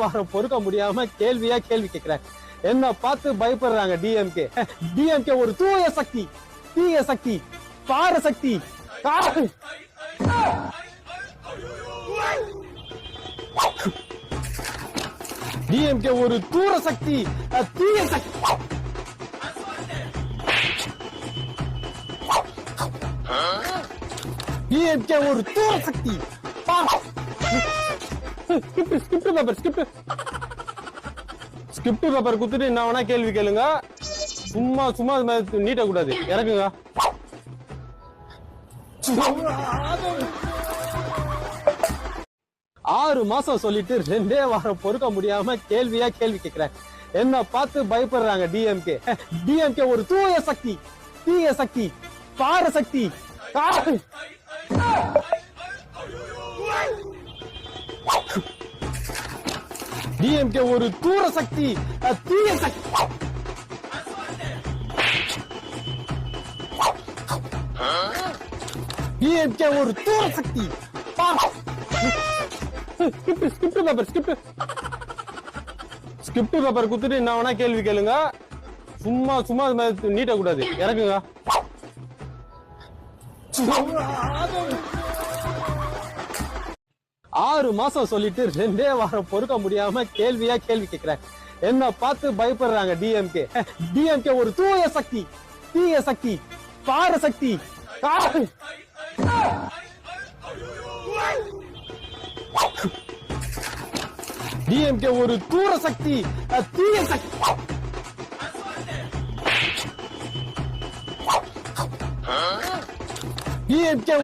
வர பொறுக்க முடியாம கேள்வியா கேள்வி கேட்கிறேன். என்ன பார்த்து பயப்படுறாங்க டிஎம்கே. டிஎம்கே ஒரு தூய சக்தி, தீய சக்தி, பார சக்தி. டிஎம்கே ஒரு தூர சக்தி, தீய சக்தி. டிஎம்கே ஒரு தூர சக்தி. ஸ்கிரிப்ட் பேப்பர் குத்துட்டு என்ன வேணா கேள்வி கேளுங்க. சும்மா சும்மா நீட்ட கூடாது. இறக்குங்க. 6 மாசம் சொல்லிட்டு 2 வாரம் பொறுக்க முடியாம கேள்வியா கேள்வி கேட்கிறேன். என்ன பார்த்து பயப்படுறாங்க டிஎம்கே. டிஎம்கே ஒரு தூய சக்தி, தீய சக்தி, பார சக்தி. டிஎம்கே ஒரு தூர சக்தி, தீய சக்தி. டிஎம்கே ஒரு தூர சக்தி. ஸ்கிரிப்ட் பேப்பர் குத்துட்டு என்ன வேணா கேள்வி கேளுங்க. சும்மா சும்மா நீட்ட கூடாது. இறக்குங்க. 6 மாசம் சொல்லிட்டு 2 வாரம் பொறுக்க முடியாம கேள்வியா கேள்வி கேட்கிறேன். என்ன பார்த்து பயப்படுறாங்க டிஎம்கே. டிஎம்கே ஒரு தூய சக்தி, தீய சக்தி, பார சக்தி. டிஎம்கே ஒரு தூர சக்தி, தீய சக்தி. டிஎம்கே